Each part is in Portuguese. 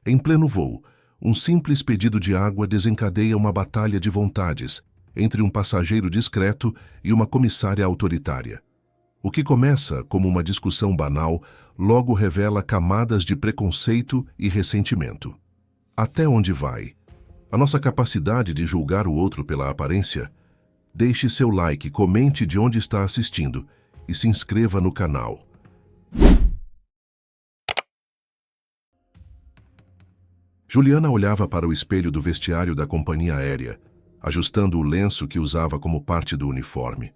Em pleno voo, um simples pedido de água desencadeia uma batalha de vontades entre um passageiro discreto e uma comissária autoritária. O que começa como uma discussão banal logo revela camadas de preconceito e ressentimento. Até onde vai? A nossa capacidade de julgar o outro pela aparência? Deixe seu like, comente de onde está assistindo e se inscreva no canal. Juliana olhava para o espelho do vestiário da companhia aérea, ajustando o lenço que usava como parte do uniforme.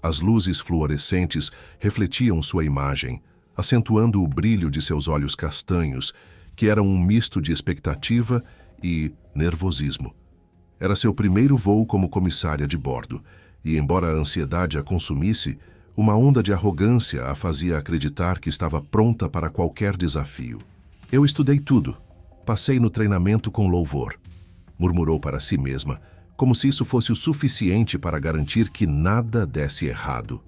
As luzes fluorescentes refletiam sua imagem, acentuando o brilho de seus olhos castanhos, que eram um misto de expectativa e nervosismo. Era seu primeiro voo como comissária de bordo, e embora a ansiedade a consumisse, uma onda de arrogância a fazia acreditar que estava pronta para qualquer desafio. "Eu estudei tudo. Passei no treinamento com louvor", murmurou para si mesma, como se isso fosse o suficiente para garantir que nada desse errado.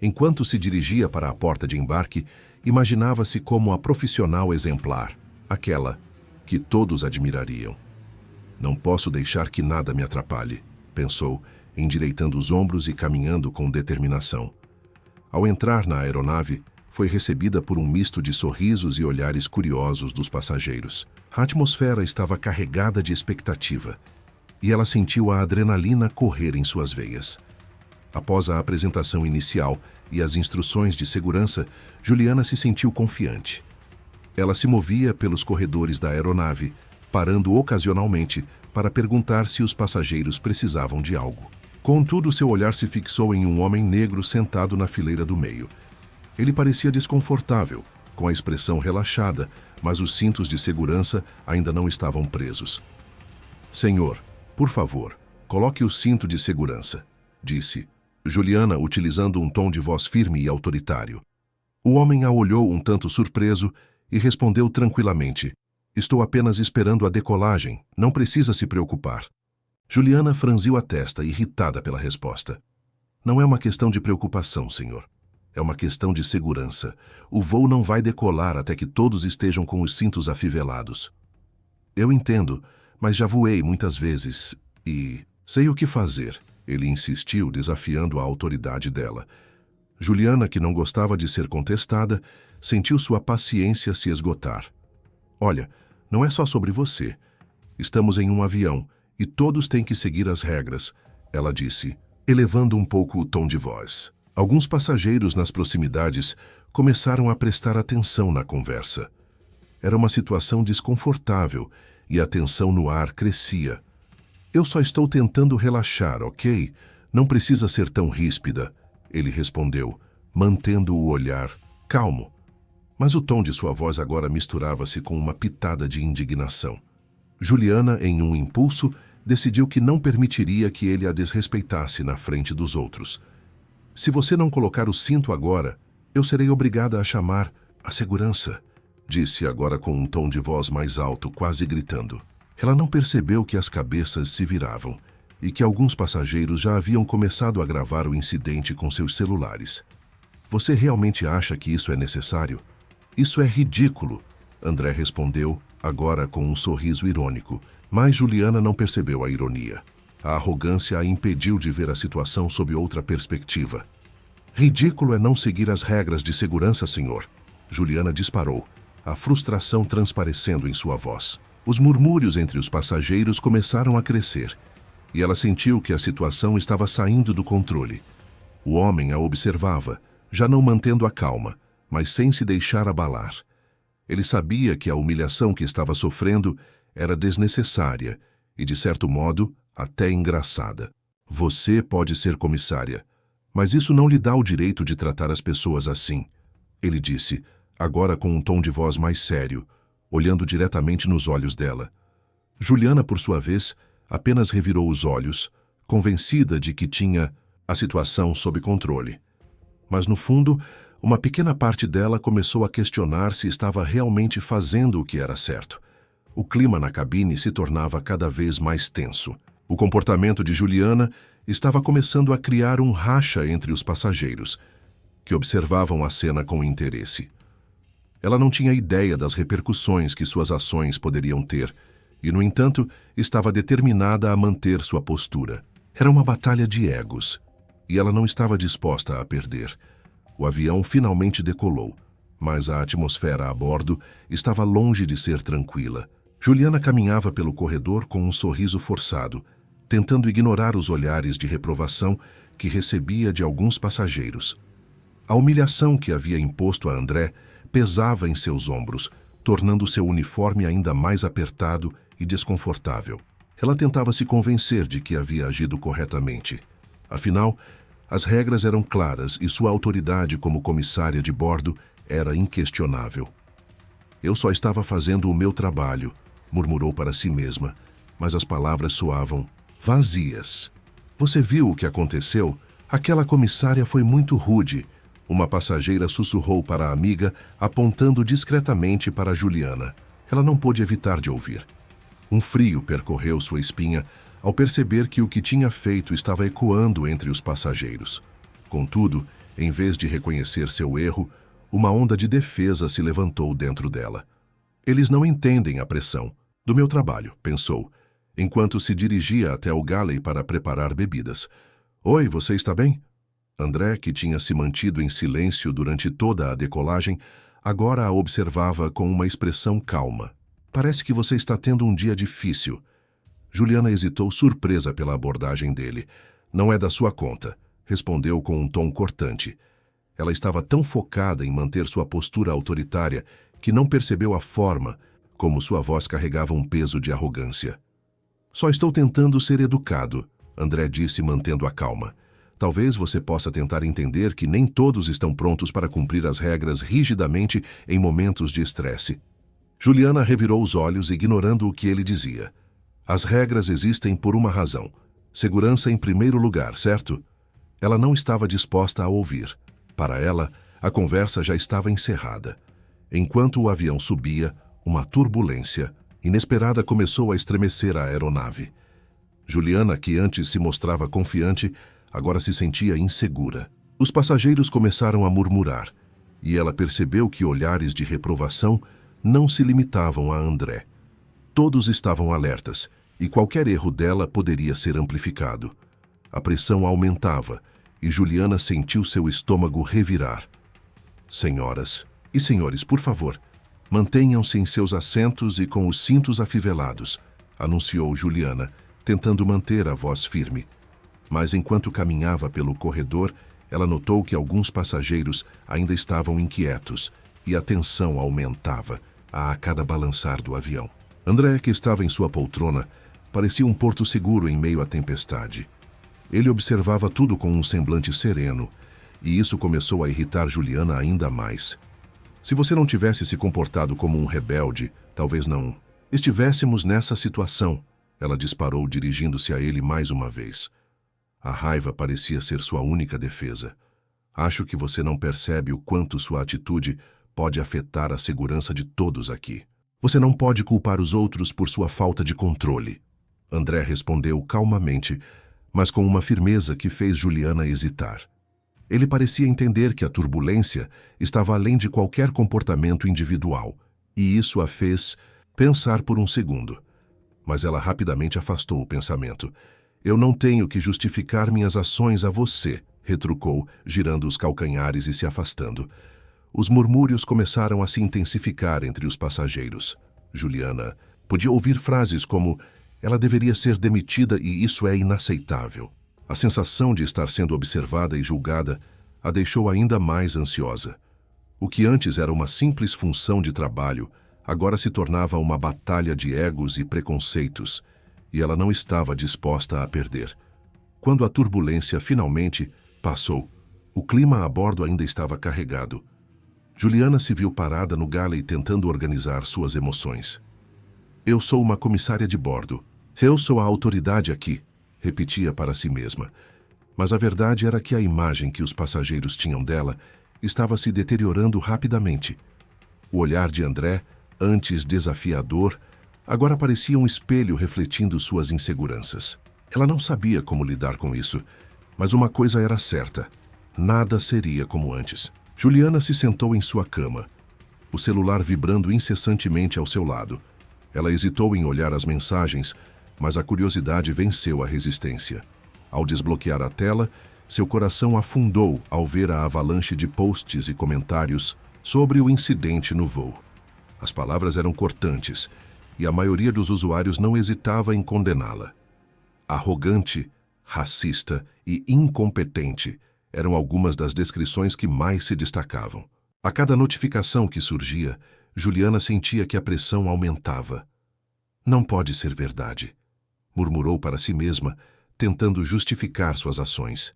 Enquanto se dirigia para a porta de embarque, imaginava-se como a profissional exemplar, aquela que todos admirariam. "Não posso deixar que nada me atrapalhe", pensou, endireitando os ombros e caminhando com determinação. Ao entrar na aeronave, foi recebida por um misto de sorrisos e olhares curiosos dos passageiros. A atmosfera estava carregada de expectativa, e ela sentiu a adrenalina correr em suas veias. Após a apresentação inicial e as instruções de segurança, Juliana se sentiu confiante. Ela se movia pelos corredores da aeronave, parando ocasionalmente para perguntar se os passageiros precisavam de algo. Contudo, seu olhar se fixou em um homem negro sentado na fileira do meio. Ele parecia desconfortável, com a expressão relaxada, mas os cintos de segurança ainda não estavam presos. "Senhor, por favor, coloque o cinto de segurança", disse Juliana, utilizando um tom de voz firme e autoritário. O homem a olhou um tanto surpreso e respondeu tranquilamente: "Estou apenas esperando a decolagem, não precisa se preocupar." Juliana franziu a testa, irritada pela resposta. "Não é uma questão de preocupação, senhor. É uma questão de segurança. O voo não vai decolar até que todos estejam com os cintos afivelados." "Eu entendo, mas já voei muitas vezes e sei o que fazer", ele insistiu, desafiando a autoridade dela. Juliana, que não gostava de ser contestada, sentiu sua paciência se esgotar. "Olha, não é só sobre você. Estamos em um avião e todos têm que seguir as regras", ela disse, elevando um pouco o tom de voz. Alguns passageiros nas proximidades começaram a prestar atenção na conversa. Era uma situação desconfortável e a tensão no ar crescia. "Eu só estou tentando relaxar, ok? Não precisa ser tão ríspida", ele respondeu, mantendo o olhar calmo. Mas o tom de sua voz agora misturava-se com uma pitada de indignação. Juliana, em um impulso, decidiu que não permitiria que ele a desrespeitasse na frente dos outros. "Se você não colocar o cinto agora, eu serei obrigada a chamar a segurança", disse agora com um tom de voz mais alto, quase gritando. Ela não percebeu que as cabeças se viravam e que alguns passageiros já haviam começado a gravar o incidente com seus celulares. "Você realmente acha que isso é necessário? Isso é ridículo", André respondeu, agora com um sorriso irônico, mas Juliana não percebeu a ironia. A arrogância a impediu de ver a situação sob outra perspectiva. "Ridículo é não seguir as regras de segurança, senhor", Juliana disparou, a frustração transparecendo em sua voz. Os murmúrios entre os passageiros começaram a crescer, e ela sentiu que a situação estava saindo do controle. O homem a observava, já não mantendo a calma, mas sem se deixar abalar. Ele sabia que a humilhação que estava sofrendo era desnecessária e, de certo modo, até engraçada. "Você pode ser comissária, mas isso não lhe dá o direito de tratar as pessoas assim", ele disse, agora com um tom de voz mais sério, olhando diretamente nos olhos dela. Juliana, por sua vez, apenas revirou os olhos, convencida de que tinha a situação sob controle. Mas, no fundo, uma pequena parte dela começou a questionar se estava realmente fazendo o que era certo. O clima na cabine se tornava cada vez mais tenso. O comportamento de Juliana estava começando a criar um racha entre os passageiros, que observavam a cena com interesse. Ela não tinha ideia das repercussões que suas ações poderiam ter e, no entanto, estava determinada a manter sua postura. Era uma batalha de egos e ela não estava disposta a perder. O avião finalmente decolou, mas a atmosfera a bordo estava longe de ser tranquila. Juliana caminhava pelo corredor com um sorriso forçado, tentando ignorar os olhares de reprovação que recebia de alguns passageiros. A humilhação que havia imposto a André pesava em seus ombros, tornando seu uniforme ainda mais apertado e desconfortável. Ela tentava se convencer de que havia agido corretamente. Afinal, as regras eram claras e sua autoridade como comissária de bordo era inquestionável. Eu só estava fazendo o meu trabalho, murmurou para si mesma, mas as palavras soavam vazias. Você viu o que aconteceu? Aquela comissária foi muito rude. Uma passageira sussurrou para a amiga, apontando discretamente para Juliana. Ela não pôde evitar de ouvir. Um frio percorreu sua espinha ao perceber que o que tinha feito estava ecoando entre os passageiros. Contudo, em vez de reconhecer seu erro, uma onda de defesa se levantou dentro dela. Eles não entendem a pressão do meu trabalho, pensou, enquanto se dirigia até o galley para preparar bebidas. Oi, você está bem? André, que tinha se mantido em silêncio durante toda a decolagem, agora a observava com uma expressão calma. Parece que você está tendo um dia difícil. Juliana hesitou, surpresa pela abordagem dele. Não é da sua conta, respondeu com um tom cortante. Ela estava tão focada em manter sua postura autoritária que não percebeu a forma como sua voz carregava um peso de arrogância. Só estou tentando ser educado, André disse, mantendo a calma. Talvez você possa tentar entender que nem todos estão prontos para cumprir as regras rigidamente em momentos de estresse. Juliana revirou os olhos, ignorando o que ele dizia. As regras existem por uma razão. Segurança em primeiro lugar, certo? Ela não estava disposta a ouvir. Para ela, a conversa já estava encerrada. Enquanto o avião subia, uma turbulência inesperada começou a estremecer a aeronave. Juliana, que antes se mostrava confiante, agora se sentia insegura. Os passageiros começaram a murmurar, e ela percebeu que olhares de reprovação não se limitavam a André. Todos estavam alertas, e qualquer erro dela poderia ser amplificado. A pressão aumentava, e Juliana sentiu seu estômago revirar. Senhoras e senhores, por favor, mantenham-se em seus assentos e com os cintos afivelados, anunciou Juliana, tentando manter a voz firme. Mas enquanto caminhava pelo corredor, ela notou que alguns passageiros ainda estavam inquietos e a tensão aumentava a cada balançar do avião. André, que estava em sua poltrona, parecia um porto seguro em meio à tempestade. Ele observava tudo com um semblante sereno, e isso começou a irritar Juliana ainda mais. Se você não tivesse se comportado como um rebelde, talvez não estivéssemos nessa situação, ela disparou, dirigindo-se a ele mais uma vez. A raiva parecia ser sua única defesa. Acho que você não percebe o quanto sua atitude pode afetar a segurança de todos aqui. Você não pode culpar os outros por sua falta de controle. André respondeu calmamente, mas com uma firmeza que fez Juliana hesitar. Ele parecia entender que a turbulência estava além de qualquer comportamento individual, e isso a fez pensar por um segundo. Mas ela rapidamente afastou o pensamento. Eu não tenho que justificar minhas ações a você, retrucou, girando os calcanhares e se afastando. Os murmúrios começaram a se intensificar entre os passageiros. Juliana podia ouvir frases como ela deveria ser demitida e isso é inaceitável. A sensação de estar sendo observada e julgada a deixou ainda mais ansiosa. O que antes era uma simples função de trabalho, agora se tornava uma batalha de egos e preconceitos, e ela não estava disposta a perder. Quando a turbulência finalmente passou, o clima a bordo ainda estava carregado. Juliana se viu parada no galley tentando organizar suas emoções. Eu sou uma comissária de bordo. Eu sou a autoridade aqui, repetia para si mesma. Mas a verdade era que a imagem que os passageiros tinham dela estava se deteriorando rapidamente. O olhar de André, antes desafiador, agora parecia um espelho refletindo suas inseguranças. Ela não sabia como lidar com isso, mas uma coisa era certa: nada seria como antes. Juliana se sentou em sua cama. o celular vibrando incessantemente ao seu lado. Ela hesitou em olhar as mensagens, mas a curiosidade venceu a resistência. Ao desbloquear a tela, seu coração afundou ao ver a avalanche de posts e comentários sobre o incidente no voo. As palavras eram cortantes, e a maioria dos usuários não hesitava em condená-la. Arrogante, racista e incompetente eram algumas das descrições que mais se destacavam. A cada notificação que surgia, Juliana sentia que a pressão aumentava. Não pode ser verdade, murmurou para si mesma, tentando justificar suas ações.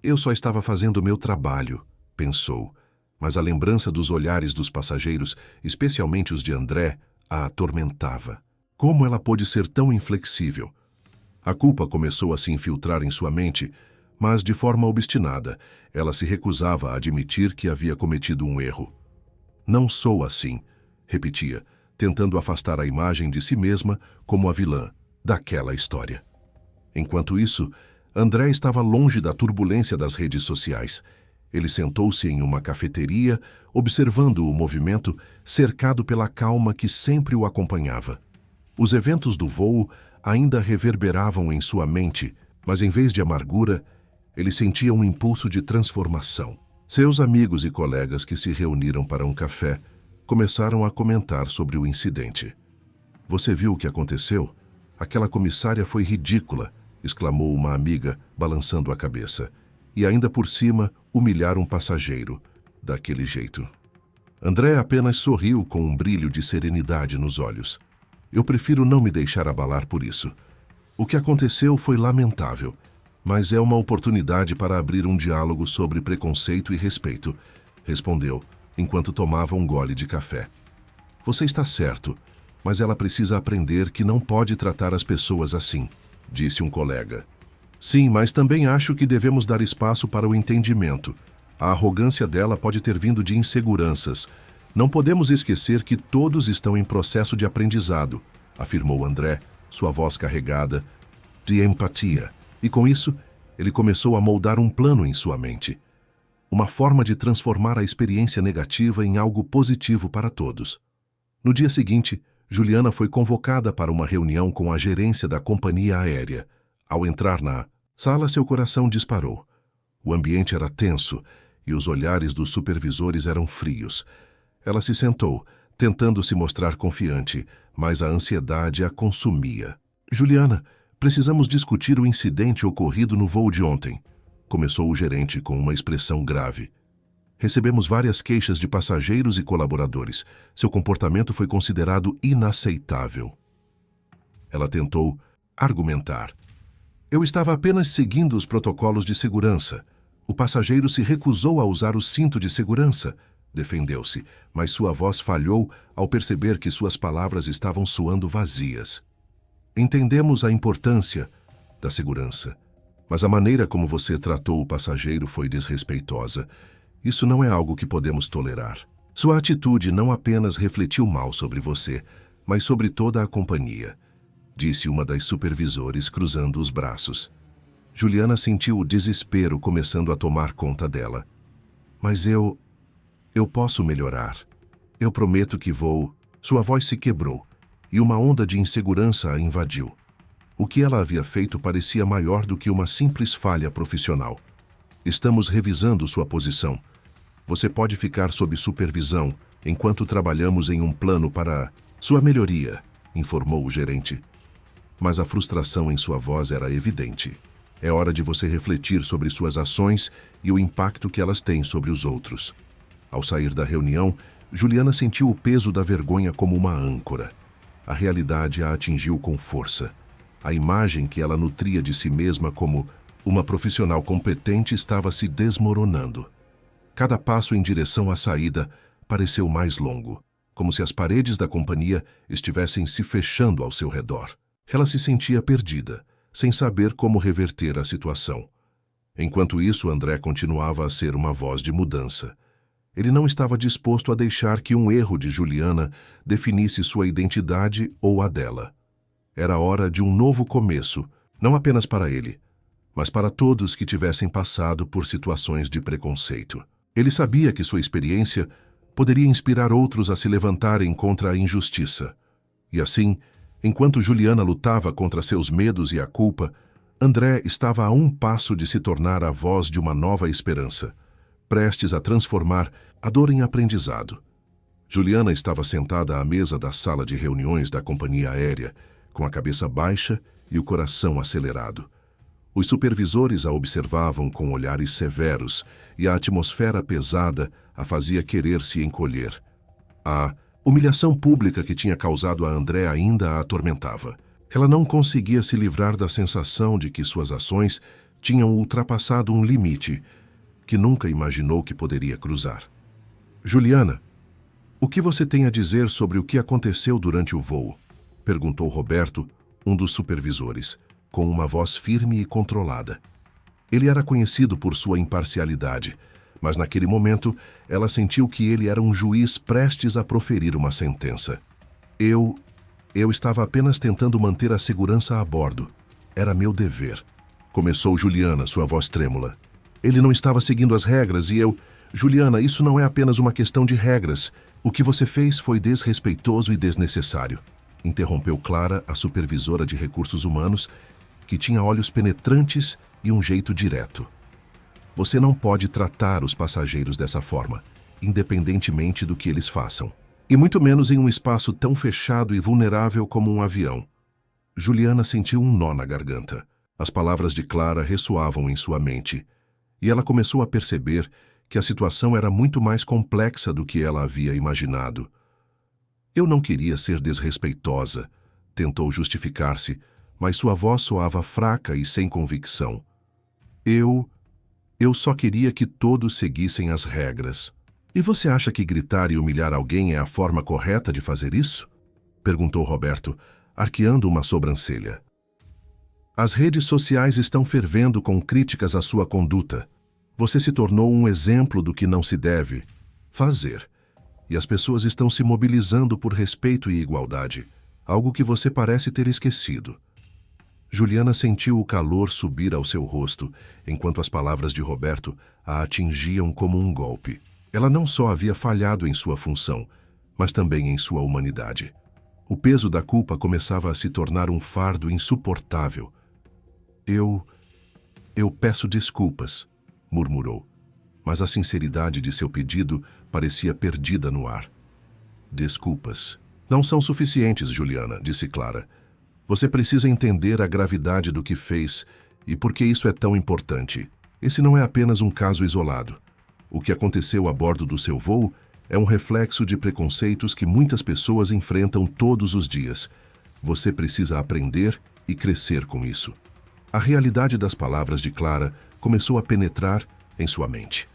Eu só estava fazendo o meu trabalho, pensou, mas a lembrança dos olhares dos passageiros, especialmente os de André, a atormentava. Como ela pôde ser tão inflexível? A culpa começou a se infiltrar em sua mente, mas de forma obstinada, ela se recusava a admitir que havia cometido um erro. Não sou assim, repetia, tentando afastar a imagem de si mesma como a vilã daquela história. Enquanto isso, André estava longe da turbulência das redes sociais. Ele sentou-se em uma cafeteria, observando o movimento, cercado pela calma que sempre o acompanhava. Os eventos do voo ainda reverberavam em sua mente, mas em vez de amargura, ele sentia um impulso de transformação. Seus amigos e colegas que se reuniram para um café começaram a comentar sobre o incidente. "Você viu o que aconteceu? Aquela comissária foi ridícula", exclamou uma amiga, balançando a cabeça. "E ainda por cima, humilhar um passageiro, daquele jeito." André apenas sorriu com um brilho de serenidade nos olhos. "Eu prefiro não me deixar abalar por isso. O que aconteceu foi lamentável, mas é uma oportunidade para abrir um diálogo sobre preconceito e respeito", respondeu, enquanto tomava um gole de café. "Você está certo, mas ela precisa aprender que não pode tratar as pessoas assim", disse um colega. "Sim, mas também acho que devemos dar espaço para o entendimento. A arrogância dela pode ter vindo de inseguranças. Não podemos esquecer que todos estão em processo de aprendizado", afirmou André, sua voz carregada de empatia. E com isso, ele começou a moldar um plano em sua mente. Uma forma de transformar a experiência negativa em algo positivo para todos. No dia seguinte, Juliana foi convocada para uma reunião com a gerência da companhia aérea. Ao entrar na sala, seu coração disparou. O ambiente era tenso e os olhares dos supervisores eram frios. Ela se sentou, tentando se mostrar confiante, mas a ansiedade a consumia. "Juliana, precisamos discutir o incidente ocorrido no voo de ontem", começou o gerente com uma expressão grave. "Recebemos várias queixas de passageiros e colaboradores. Seu comportamento foi considerado inaceitável." Ela tentou argumentar. "Eu estava apenas seguindo os protocolos de segurança. O passageiro se recusou a usar o cinto de segurança", defendeu-se, mas sua voz falhou ao perceber que suas palavras estavam soando vazias. "Entendemos a importância da segurança, mas a maneira como você tratou o passageiro foi desrespeitosa. Isso não é algo que podemos tolerar. Sua atitude não apenas refletiu mal sobre você, mas sobre toda a companhia", disse uma das supervisores cruzando os braços. Juliana sentiu o desespero começando a tomar conta dela. "Mas eu posso melhorar. Eu prometo que vou." Sua voz se quebrou e uma onda de insegurança a invadiu. O que ela havia feito parecia maior do que uma simples falha profissional. "Estamos revisando sua posição. Você pode ficar sob supervisão enquanto trabalhamos em um plano para sua melhoria", informou o gerente. Mas a frustração em sua voz era evidente. "É hora de você refletir sobre suas ações e o impacto que elas têm sobre os outros." Ao sair da reunião, Juliana sentiu o peso da vergonha como uma âncora. A realidade a atingiu com força. A imagem que ela nutria de si mesma como uma profissional competente estava se desmoronando. Cada passo em direção à saída pareceu mais longo, como se as paredes da companhia estivessem se fechando ao seu redor. Ela se sentia perdida, sem saber como reverter a situação. Enquanto isso, André continuava a ser uma voz de mudança. Ele não estava disposto a deixar que um erro de Juliana definisse sua identidade ou a dela. Era hora de um novo começo, não apenas para ele, mas para todos que tivessem passado por situações de preconceito. Ele sabia que sua experiência poderia inspirar outros a se levantarem contra a injustiça. E assim, enquanto Juliana lutava contra seus medos e a culpa, André estava a um passo de se tornar a voz de uma nova esperança, prestes a transformar a dor em aprendizado. Juliana estava sentada à mesa da sala de reuniões da companhia aérea, com a cabeça baixa e o coração acelerado. Os supervisores a observavam com olhares severos e a atmosfera pesada a fazia querer se encolher. A humilhação pública que tinha causado a André ainda a atormentava. Ela não conseguia se livrar da sensação de que suas ações tinham ultrapassado um limite que nunca imaginou que poderia cruzar. Juliana, o que você tem a dizer sobre o que aconteceu durante o voo? Perguntou Roberto, um dos supervisores, com uma voz firme e controlada. Ele era conhecido por sua imparcialidade, mas naquele momento ela sentiu que ele era um juiz prestes a proferir uma sentença. Eu estava apenas tentando manter a segurança a bordo. Era meu dever. Começou Juliana, sua voz trêmula. Ele não estava seguindo as regras e eu... Juliana, isso não é apenas uma questão de regras. O que você fez foi desrespeitoso e desnecessário. Interrompeu Clara, a supervisora de recursos humanos, que tinha olhos penetrantes e um jeito direto. Você não pode tratar os passageiros dessa forma, independentemente do que eles façam. E muito menos em um espaço tão fechado e vulnerável como um avião. Juliana sentiu um nó na garganta. As palavras de Clara ressoavam em sua mente, e ela começou a perceber que a situação era muito mais complexa do que ela havia imaginado. Eu não queria ser desrespeitosa, tentou justificar-se, mas sua voz soava fraca e sem convicção. Eu só queria que todos seguissem as regras. E você acha que gritar e humilhar alguém é a forma correta de fazer isso? Perguntou Roberto, arqueando uma sobrancelha. As redes sociais estão fervendo com críticas à sua conduta. Você se tornou um exemplo do que não se deve fazer. E as pessoas estão se mobilizando por respeito e igualdade, algo que você parece ter esquecido. Juliana sentiu o calor subir ao seu rosto, enquanto as palavras de Roberto a atingiam como um golpe. Ela não só havia falhado em sua função, mas também em sua humanidade. O peso da culpa começava a se tornar um fardo insuportável. Eu peço desculpas, murmurou, mas a sinceridade de seu pedido parecia perdida no ar. Desculpas. Não são suficientes, Juliana, disse Clara. Você precisa entender a gravidade do que fez e por que isso é tão importante. Esse não é apenas um caso isolado. O que aconteceu a bordo do seu voo é um reflexo de preconceitos que muitas pessoas enfrentam todos os dias. Você precisa aprender e crescer com isso. A realidade das palavras de Clara começou a penetrar em sua mente.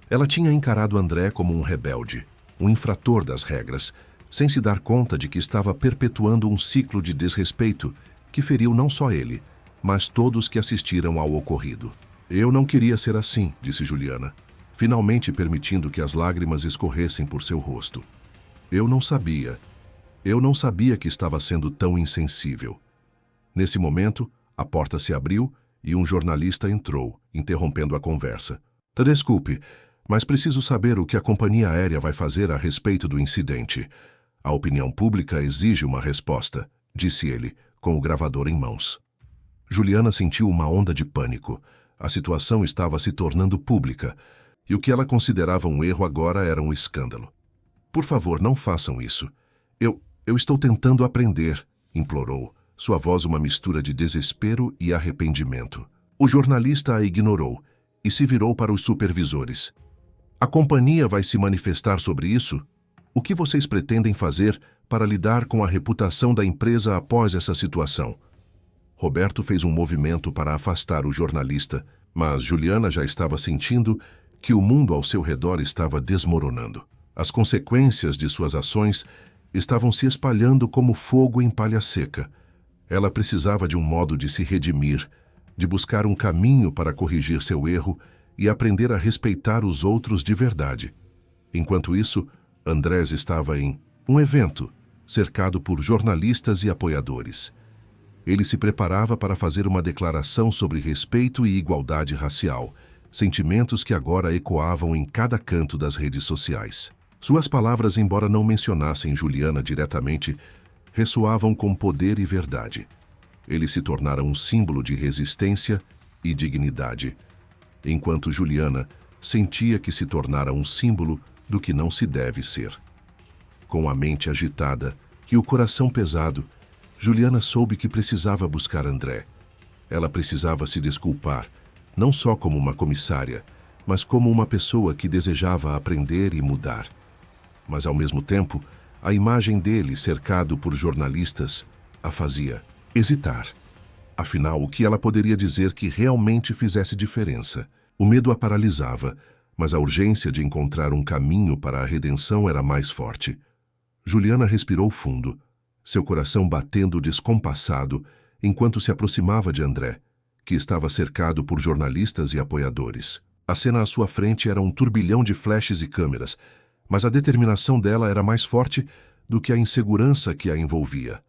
Ela tinha encarado André como um rebelde, um infrator das regras, sem se dar conta de que estava perpetuando um ciclo de desrespeito que feriu não só ele, mas todos que assistiram ao ocorrido. Eu não queria ser assim, disse Juliana, finalmente permitindo que as lágrimas escorressem por seu rosto. Eu não sabia que estava sendo tão insensível. Nesse momento, a porta se abriu e um jornalista entrou, interrompendo a conversa. Desculpe, mas preciso saber o que a companhia aérea vai fazer a respeito do incidente. A opinião pública exige uma resposta, disse ele, com o gravador em mãos. Juliana sentiu uma onda de pânico. A situação estava se tornando pública, e o que ela considerava um erro agora era um escândalo. Por favor, não façam isso. Eu estou tentando aprender, implorou, sua voz uma mistura de desespero e arrependimento. O jornalista a ignorou e se virou para os supervisores. A companhia vai se manifestar sobre isso? O que vocês pretendem fazer para lidar com a reputação da empresa após essa situação? Roberto fez um movimento para afastar o jornalista, mas Juliana já estava sentindo que o mundo ao seu redor estava desmoronando. As consequências de suas ações estavam se espalhando como fogo em palha seca. Ela precisava de um modo de se redimir, de buscar um caminho para corrigir seu erro e aprender a respeitar os outros de verdade. Enquanto isso, Andrés estava em um evento, cercado por jornalistas e apoiadores. Ele se preparava para fazer uma declaração sobre respeito e igualdade racial, sentimentos que agora ecoavam em cada canto das redes sociais. Suas palavras, embora não mencionassem Juliana diretamente, ressoavam com poder e verdade. Ele se tornara um símbolo de resistência e dignidade, enquanto Juliana sentia que se tornara um símbolo do que não se deve ser. Com a mente agitada e o coração pesado, Juliana soube que precisava buscar André. Ela precisava se desculpar, não só como uma comissária, mas como uma pessoa que desejava aprender e mudar. Mas, ao mesmo tempo, a imagem dele, cercado por jornalistas, a fazia hesitar. Afinal, o que ela poderia dizer que realmente fizesse diferença? O medo a paralisava, mas a urgência de encontrar um caminho para a redenção era mais forte. Juliana respirou fundo, seu coração batendo descompassado, enquanto se aproximava de André, que estava cercado por jornalistas e apoiadores. A cena à sua frente era um turbilhão de flashes e câmeras, mas a determinação dela era mais forte do que a insegurança que a envolvia.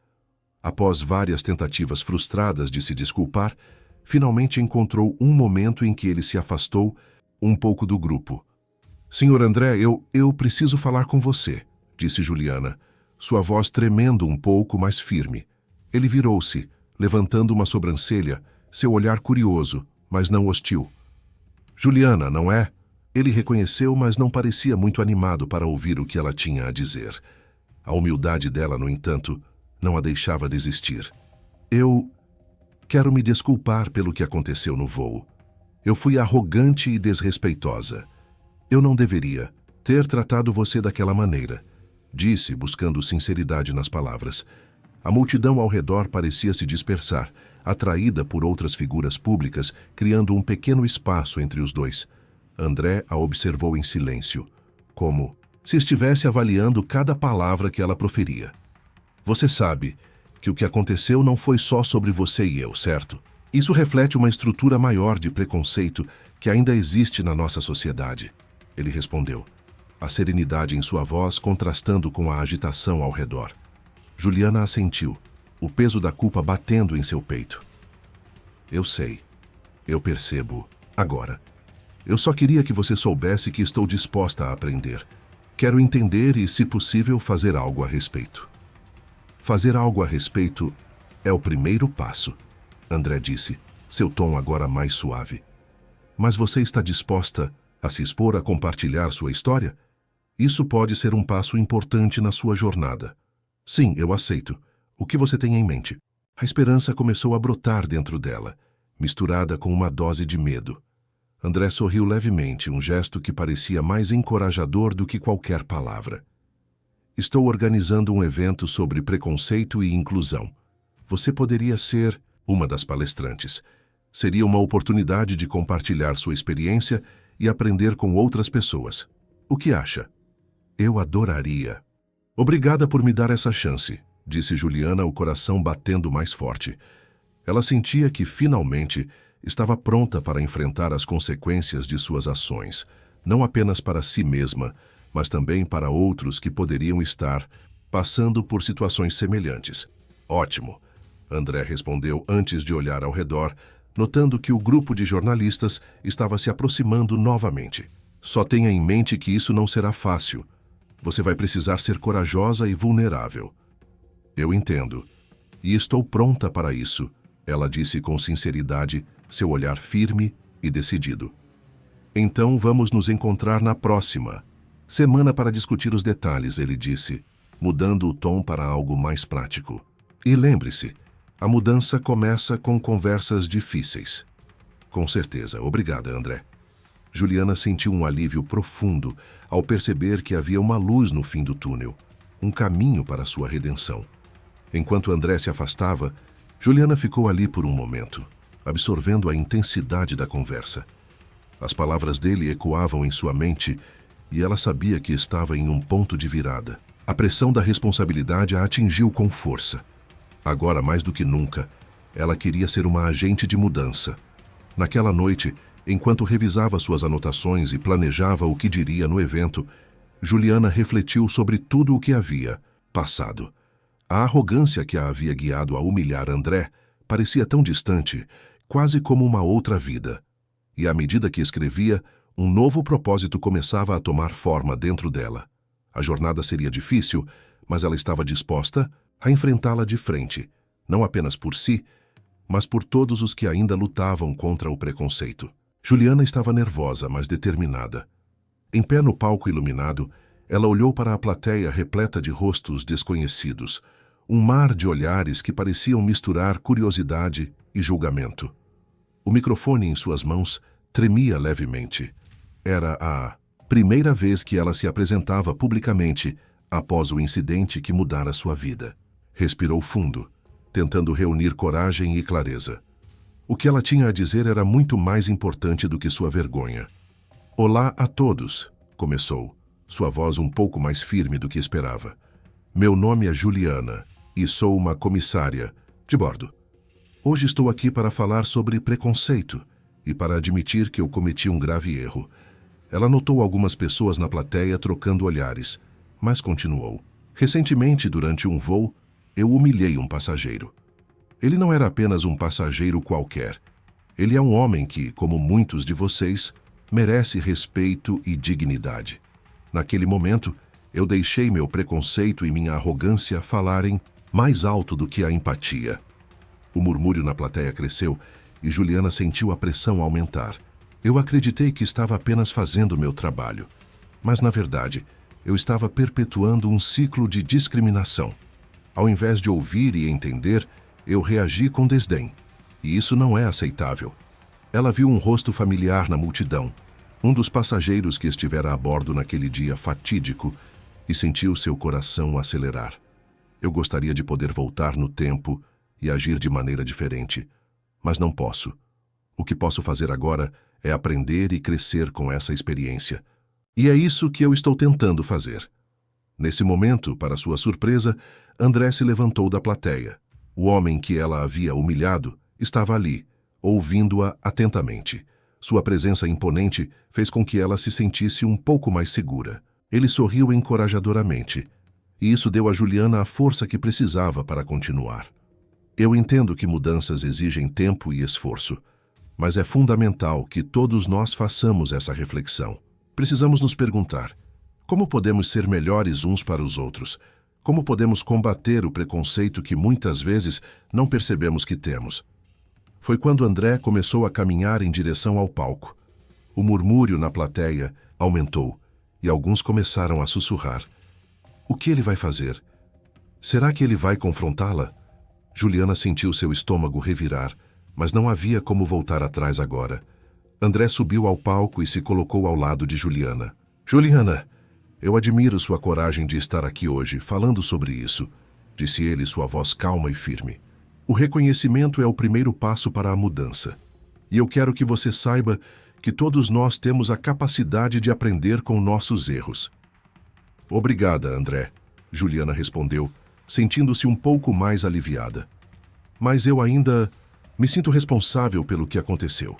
Após várias tentativas frustradas de se desculpar, finalmente encontrou um momento em que ele se afastou um pouco do grupo. "Senhor André, eu preciso falar com você", disse Juliana, sua voz tremendo um pouco, mais firme. Ele virou-se, levantando uma sobrancelha, seu olhar curioso, mas não hostil. "Juliana, não é?" Ele reconheceu, mas não parecia muito animado para ouvir o que ela tinha a dizer. A humildade dela, no entanto, não a deixava desistir. "Eu quero me desculpar pelo que aconteceu no voo. Eu fui arrogante e desrespeitosa. Eu não deveria ter tratado você daquela maneira", disse, buscando sinceridade nas palavras. A multidão ao redor parecia se dispersar, atraída por outras figuras públicas, criando um pequeno espaço entre os dois. André a observou em silêncio, como se estivesse avaliando cada palavra que ela proferia. "Você sabe que o que aconteceu não foi só sobre você e eu, certo? Isso reflete uma estrutura maior de preconceito que ainda existe na nossa sociedade", ele respondeu, a serenidade em sua voz contrastando com a agitação ao redor. Juliana assentiu, o peso da culpa batendo em seu peito. "Eu sei. Eu percebo. Agora. Eu só queria que você soubesse que estou disposta a aprender. Quero entender e, se possível, fazer algo a respeito." "Fazer algo a respeito é o primeiro passo", André disse, seu tom agora mais suave. "Mas você está disposta a se expor a compartilhar sua história? Isso pode ser um passo importante na sua jornada." "Sim, eu aceito. O que você tem em mente?" A esperança começou a brotar dentro dela, misturada com uma dose de medo. André sorriu levemente, um gesto que parecia mais encorajador do que qualquer palavra. "Estou organizando um evento sobre preconceito e inclusão. Você poderia ser uma das palestrantes. Seria uma oportunidade de compartilhar sua experiência e aprender com outras pessoas. O que acha?" "Eu adoraria." "Obrigada por me dar essa chance", disse Juliana, o coração batendo mais forte. Ela sentia que, finalmente, estava pronta para enfrentar as consequências de suas ações, não apenas para si mesma, mas também para outros que poderiam estar passando por situações semelhantes. "Ótimo", André respondeu antes de olhar ao redor, notando que o grupo de jornalistas estava se aproximando novamente. "Só tenha em mente que isso não será fácil. Você vai precisar ser corajosa e vulnerável." "Eu entendo. E estou pronta para isso", ela disse com sinceridade, seu olhar firme e decidido. "Então vamos nos encontrar na próxima semana para discutir os detalhes", ele disse, mudando o tom para algo mais prático. "E lembre-se, a mudança começa com conversas difíceis." "Com certeza. Obrigada, André." Juliana sentiu um alívio profundo ao perceber que havia uma luz no fim do túnel, um caminho para sua redenção. Enquanto André se afastava, Juliana ficou ali por um momento, absorvendo a intensidade da conversa. As palavras dele ecoavam em sua mente e ela sabia que estava em um ponto de virada. A pressão da responsabilidade a atingiu com força. Agora, mais do que nunca, ela queria ser uma agente de mudança. Naquela noite, enquanto revisava suas anotações e planejava o que diria no evento, Juliana refletiu sobre tudo o que havia passado. A arrogância que a havia guiado a humilhar André parecia tão distante, quase como uma outra vida. E à medida que escrevia, um novo propósito começava a tomar forma dentro dela. A jornada seria difícil, mas ela estava disposta a enfrentá-la de frente, não apenas por si, mas por todos os que ainda lutavam contra o preconceito. Juliana estava nervosa, mas determinada. Em pé no palco iluminado, ela olhou para a plateia repleta de rostos desconhecidos, um mar de olhares que pareciam misturar curiosidade e julgamento. O microfone em suas mãos tremia levemente. Era a primeira vez que ela se apresentava publicamente após o incidente que mudara sua vida. Respirou fundo, tentando reunir coragem e clareza. O que ela tinha a dizer era muito mais importante do que sua vergonha. "Olá a todos", começou, sua voz um pouco mais firme do que esperava. "Meu nome é Juliana e sou uma comissária de bordo. Hoje estou aqui para falar sobre preconceito e para admitir que eu cometi um grave erro." Ela notou algumas pessoas na plateia trocando olhares, mas continuou. "Recentemente, durante um voo, eu humilhei um passageiro. Ele não era apenas um passageiro qualquer. Ele é um homem que, como muitos de vocês, merece respeito e dignidade. Naquele momento, eu deixei meu preconceito e minha arrogância falarem mais alto do que a empatia." O murmúrio na plateia cresceu e Juliana sentiu a pressão aumentar. "Eu acreditei que estava apenas fazendo meu trabalho, mas, na verdade, eu estava perpetuando um ciclo de discriminação. Ao invés de ouvir e entender, eu reagi com desdém. E isso não é aceitável." Ela viu um rosto familiar na multidão, um dos passageiros que estivera a bordo naquele dia fatídico, e sentiu seu coração acelerar. "Eu gostaria de poder voltar no tempo e agir de maneira diferente, mas não posso. O que posso fazer agora é aprender e crescer com essa experiência. E é isso que eu estou tentando fazer." Nesse momento, para sua surpresa, André se levantou da plateia. O homem que ela havia humilhado estava ali, ouvindo-a atentamente. Sua presença imponente fez com que ela se sentisse um pouco mais segura. Ele sorriu encorajadoramente, e isso deu a Juliana a força que precisava para continuar. "Eu entendo que mudanças exigem tempo e esforço, mas é fundamental que todos nós façamos essa reflexão. Precisamos nos perguntar: como podemos ser melhores uns para os outros? Como podemos combater o preconceito que muitas vezes não percebemos que temos?" Foi quando André começou a caminhar em direção ao palco. O murmúrio na plateia aumentou e alguns começaram a sussurrar. O que ele vai fazer? Será que ele vai confrontá-la? Juliana sentiu seu estômago revirar, mas não havia como voltar atrás agora. André subiu ao palco e se colocou ao lado de Juliana. "Juliana, eu admiro sua coragem de estar aqui hoje, falando sobre isso", disse ele, sua voz calma e firme. "O reconhecimento é o primeiro passo para a mudança. E eu quero que você saiba que todos nós temos a capacidade de aprender com nossos erros." "Obrigada, André", Juliana respondeu, sentindo-se um pouco mais aliviada. "Mas eu ainda me sinto responsável pelo que aconteceu.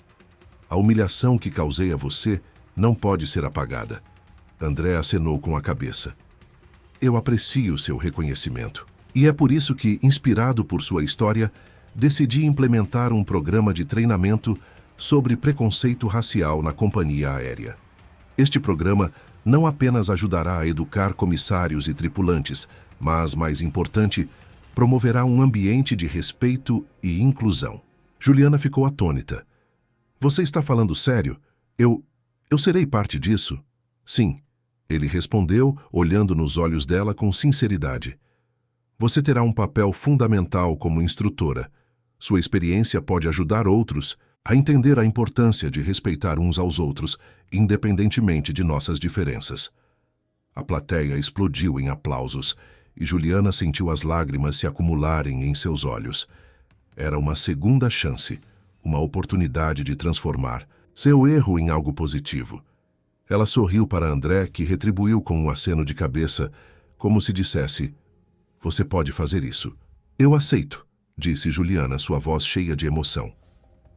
A humilhação que causei a você não pode ser apagada." André acenou com a cabeça. "Eu aprecio seu reconhecimento. E é por isso que, inspirado por sua história, decidi implementar um programa de treinamento sobre preconceito racial na companhia aérea. Este programa não apenas ajudará a educar comissários e tripulantes, mas, mais importante, promoverá um ambiente de respeito e inclusão." Juliana ficou atônita. "Você está falando sério? Eu serei parte disso?" "Sim", ele respondeu, olhando nos olhos dela com sinceridade. "Você terá um papel fundamental como instrutora. Sua experiência pode ajudar outros a entender a importância de respeitar uns aos outros, independentemente de nossas diferenças." A plateia explodiu em aplausos e Juliana sentiu as lágrimas se acumularem em seus olhos. Era uma segunda chance, uma oportunidade de transformar seu erro em algo positivo. Ela sorriu para André, que retribuiu com um aceno de cabeça, como se dissesse: "Você pode fazer isso." "Eu aceito", disse Juliana, sua voz cheia de emoção.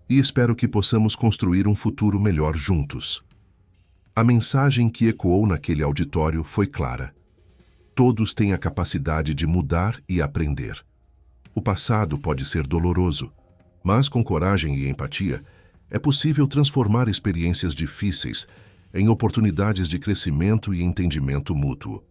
"E espero que possamos construir um futuro melhor juntos." A mensagem que ecoou naquele auditório foi clara. Todos têm a capacidade de mudar e aprender. O passado pode ser doloroso, mas com coragem e empatia, é possível transformar experiências difíceis em oportunidades de crescimento e entendimento mútuo.